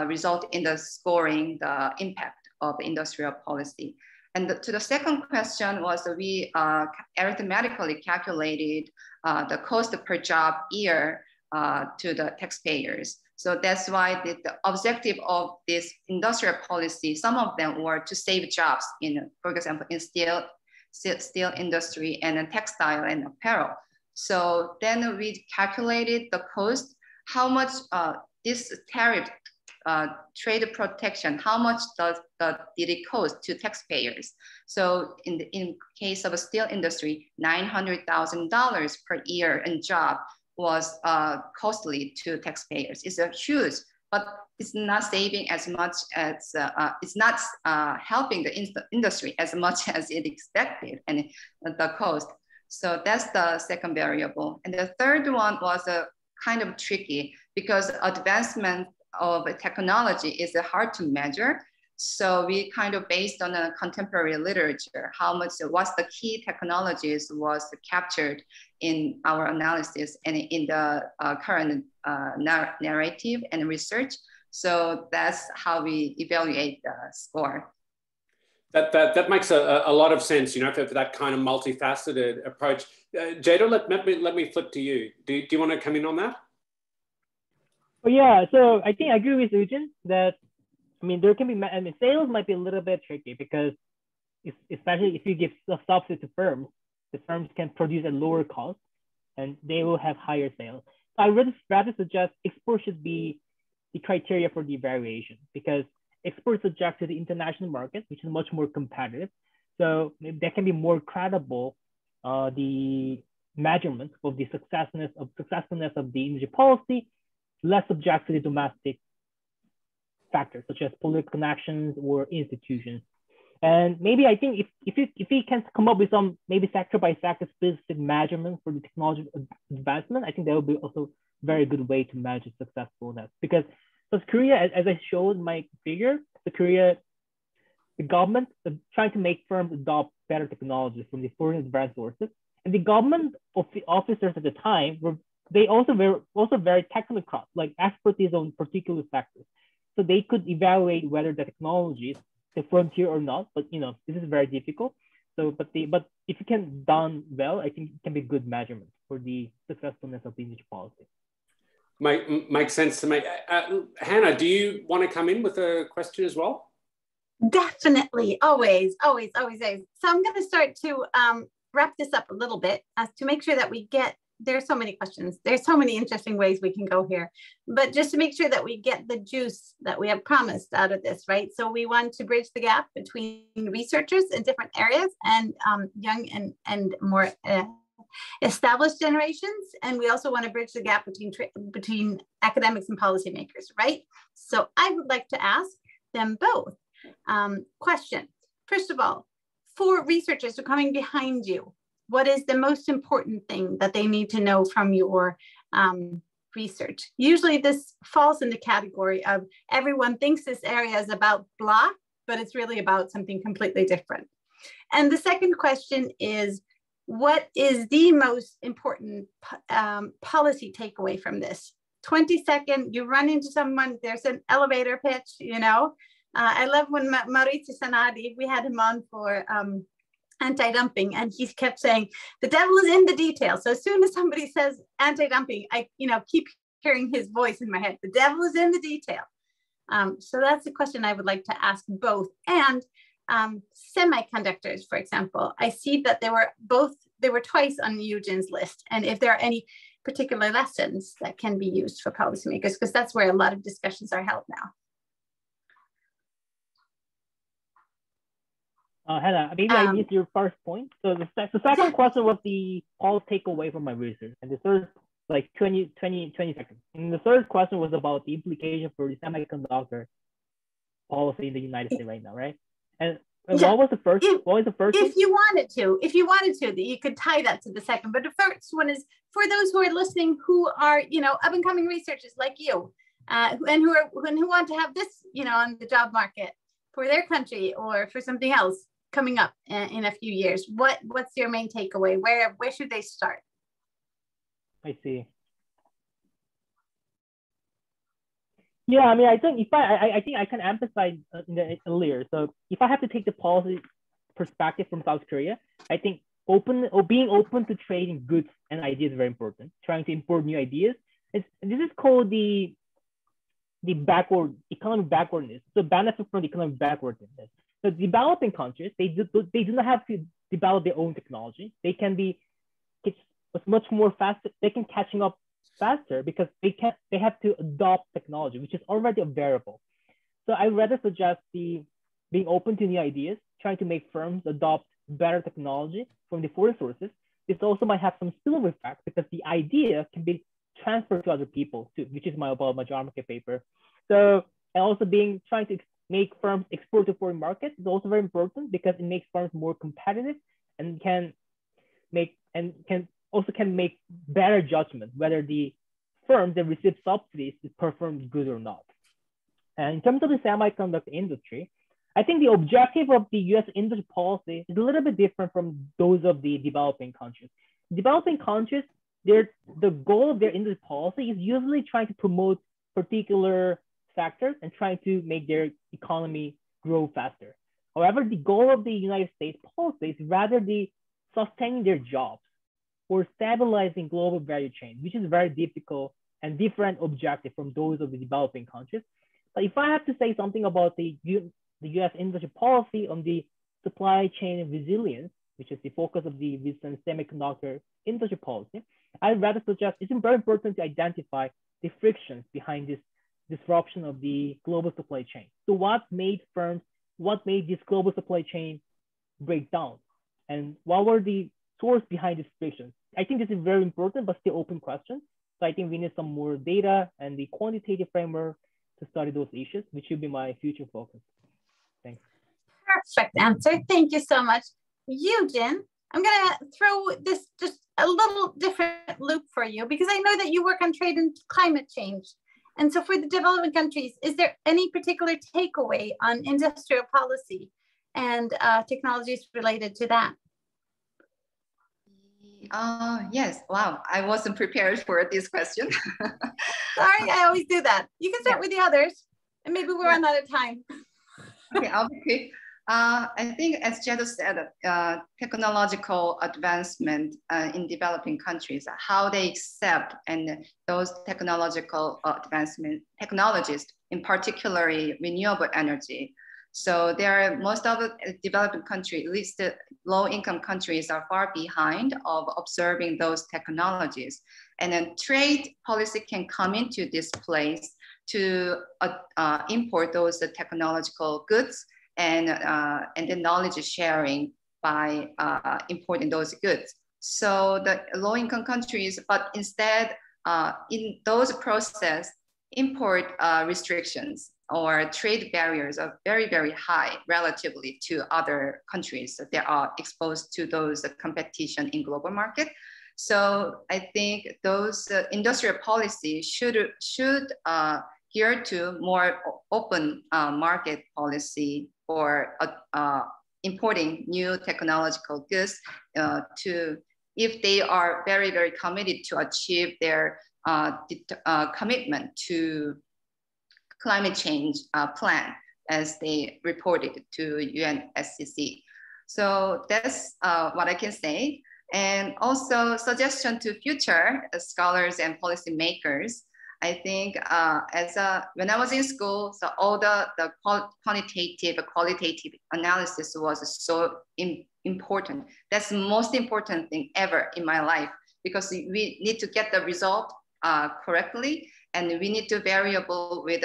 result in the scoring the impact of industrial policy. And to the second question was we arithmetically calculated the cost per job year to the taxpayers. So that's why the objective of this industrial policy, some of them were to save jobs in, for example, in steel industry and textile and apparel. So then we calculated the cost, how much this tariff trade protection, how much did it cost to taxpayers? So in case of a steel industry, $900,000 per year in job was costly to taxpayers. It's a huge, but it's not saving as much as, it's not helping the industry as much as it expected and the cost. So that's the second variable. And the third one was kind of tricky because advancement of technology is hard to measure. So we kind of based on a contemporary literature, what's the key technologies was captured in our analysis and in the current narrative and research. So that's how we evaluate the score. That makes a lot of sense, you know, for that kind of multifaceted approach. Jaedo, let me flip to you. Do you want to come in on that? Well, yeah, so I think I agree with Euijin that, I mean, there can be, I mean, sales might be a little bit tricky because especially if you give a subsidy to firms, the firms can produce at lower cost and they will have higher sales. So I would rather suggest export should be the criteria for the evaluation because export is subject to the international market, which is much more competitive. So maybe that can be more credible, the measurement of the successfulness of the energy policy, less subject to the domestic factors such as political connections or institutions. And maybe I think if we can come up with some maybe sector by sector specific measurement for the technology advancement, I think that would be also a very good way to measure successfulness. Because South Korea, as I showed my figure, the government is trying to make firms adopt better technologies from the foreign advanced sources. And the government officers at the time were also very technical, like expertise on particular sectors. So they could evaluate whether the technology is the frontier or not. But you know, this is very difficult. So, but if it can done well, I think it can be good measurement for the successfulness of the energy policy. Makes sense to me. Hannah, do you want to come in with a question as well? Definitely, always. So I'm going to start to wrap this up a little bit to make sure that we get, there's so many questions. There's so many interesting ways we can go here, but just to make sure that we get the juice that we have promised out of this, right? So we want to bridge the gap between researchers in different areas and young and more established generations. And we also want to bridge the gap between academics and policymakers, right? So I would like to ask them both question. First of all, for researchers who are coming behind you, what is the most important thing that they need to know from your research? Usually this falls in the category of everyone thinks this area is about blah, but it's really about something completely different. And the second question is, what is the most important policy takeaway from this? 20-second, you run into someone, there's an elevator pitch, you know. I love when Maurizio Sanadi, we had him on for anti-dumping, and he kept saying, the devil is in the detail. So as soon as somebody says anti-dumping, I keep hearing his voice in my head, the devil is in the detail. So that's the question I would like to ask both. And semiconductors, for example, I see that they were twice on Euijin's list. And if there are any particular lessons that can be used for policymakers, because that's where a lot of discussions are held now. Hannah, maybe I missed your first point. So the second question was the all takeaway from my research, and the third, like 20 seconds. And the third question was about the implication for the semiconductor policy in the United States right now, right? And And Yeah. what was the first? What was the first one? If you wanted to, you could tie that to the second. But the first one is for those who are listening, who are up and coming researchers like you, and who want to have this on the job market for their country or for something else coming up in a few years. What's your main takeaway? Where should they start? I see. Yeah, I mean, I think I think I can emphasize earlier. So if I have to take the policy perspective from South Korea, I think being open to trading goods and ideas is very important. Trying to import new ideas. This is called the economic backwardness. So benefit from the economic backwardness. So developing countries, they do not have to develop their own technology. They can be it's much more faster. They can catching up faster because they have to adopt technology, which is already available. So I rather suggest being open to new ideas, trying to make firms adopt better technology from the foreign sources. This also might have some spillover effect because the idea can be transferred to other people too, which is about my job market paper. So, and also trying to make firms export to foreign markets is also very important because it makes firms more competitive and can make better judgment whether the firms that receive subsidies is performed good or not. And in terms of the semiconductor industry, I think the objective of the US industry policy is a little bit different from those of the developing countries. Developing countries, the goal of their industry policy is usually trying to promote particular sectors and trying to make their economy grow faster. However, the goal of the United States policy is rather the sustaining their jobs or stabilizing global value chain, which is very difficult and different objective from those of the developing countries. But if I have to say something about the US industry policy on the supply chain resilience, which is the focus of the recent semiconductor industry policy, I'd rather suggest it's very important to identify the frictions behind this disruption of the global supply chain. So what made this global supply chain break down? And what were the source behind this frictions? I think this is very important, but still open question. So I think we need some more data and the quantitative framework to study those issues, which should be my future focus. Thanks. Perfect answer. Thank you so much. Euijin, I'm going to throw this just a little different loop for you because I know that you work on trade and climate change. And so for the developing countries, is there any particular takeaway on industrial policy and technologies related to that? Yes. Wow. I wasn't prepared for this question. Sorry, I always do that. You can start with the others and maybe we're run out of time. Okay, I'll be quick. I think, as Jaedo said, technological advancement in developing countries, how they accept and those technological technologies, in particularly renewable energy. So most of the developing countries, at least the low-income countries, are far behind of observing those technologies. And then trade policy can come into this place to import those technological goods and the knowledge sharing by importing those goods. So the low-income countries, but instead in those process, import restrictions or trade barriers are very, very high relatively to other countries that are exposed to those competition in global market. So I think those industrial policies should gear to more open market policy for importing new technological goods if they are very, very committed to achieve their commitment to climate change plan as they reported to UNSCC. So that's what I can say. And also suggestion to future scholars and policymakers. I think when I was in school, so all the quantitative, qualitative analysis was so important. That's the most important thing ever in my life because we need to get the result correctly, and we need to variable with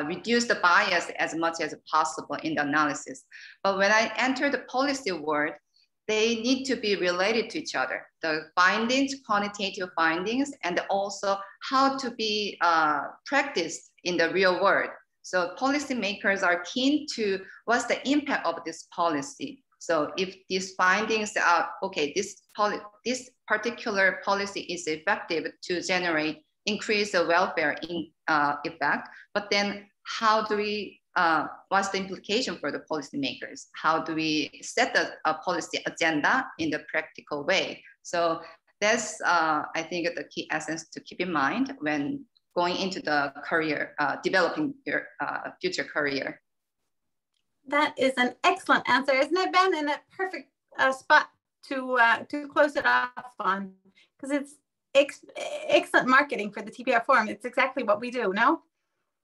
reduce the bias as much as possible in the analysis. But when I entered the policy world, they need to be related to each other. The findings, quantitative findings, and also how to be practiced in the real world. So policymakers are keen to what's the impact of this policy. So if these findings are, okay, this particular policy is effective to generate increase the welfare effect, but then how do we, what's the implication for the policymakers? How do we set a policy agenda in the practical way? So that's, I think, the key essence to keep in mind when going into the career, developing your future career. That is an excellent answer, isn't it, Ben? And a perfect spot to close it off on, because it's excellent marketing for the TPR Forum. It's exactly what we do, no?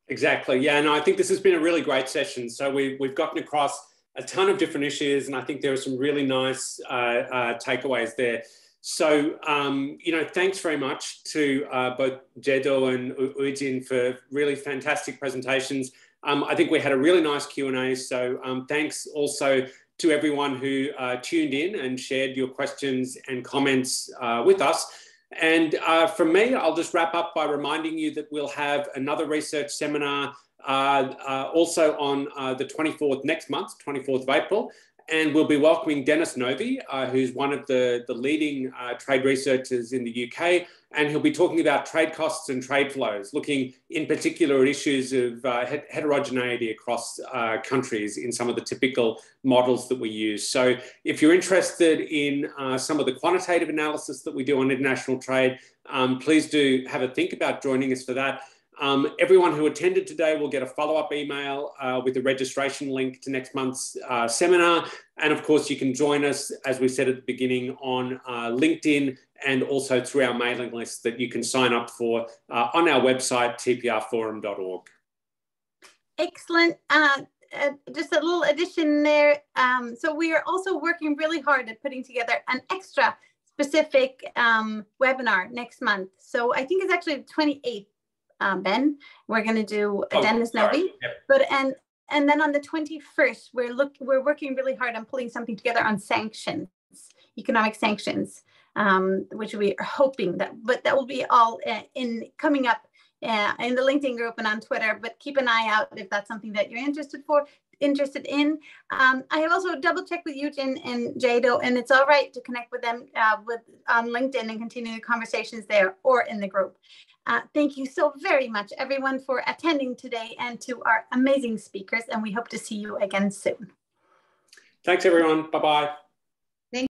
Exactly. Yeah, no, I think this has been a really great session. So we've gotten across a ton of different issues, and I think there are some really nice takeaways there. So, you know, thanks very much to both Jaedo and Euijin for really fantastic presentations. I think we had a really nice Q&A. So thanks also to everyone who tuned in and shared your questions and comments with us. And from me, I'll just wrap up by reminding you that we'll have another research seminar also on the 24th next month, 24th of April. And we'll be welcoming Dennis Novi, who's one of the leading trade researchers in the UK. And he'll be talking about trade costs and trade flows, looking in particular at issues of heterogeneity across countries in some of the typical models that we use. So if you're interested in some of the quantitative analysis that we do on international trade, please do have a think about joining us for that. Everyone who attended today will get a follow-up email with a registration link to next month's seminar. And of course, you can join us, as we said at the beginning, on LinkedIn and also through our mailing list that you can sign up for on our website, tprforum.org. Excellent. Just a little addition there. So we are also working really hard at putting together an extra specific webinar next month. So I think it's actually the 28th. Ben, we're going to do Dennis Novi, but and then on the 21st, we're working really hard on pulling something together on sanctions, economic sanctions, which we are hoping that will be all coming up in the LinkedIn group and on Twitter. But keep an eye out if that's something that you're interested in. I have also double checked with Euijin and Jaedo, and it's all right to connect with them on LinkedIn and continue the conversations there or in the group. Thank you so very much, everyone, for attending today, and to our amazing speakers. And we hope to see you again soon. Thanks, everyone. Bye-bye.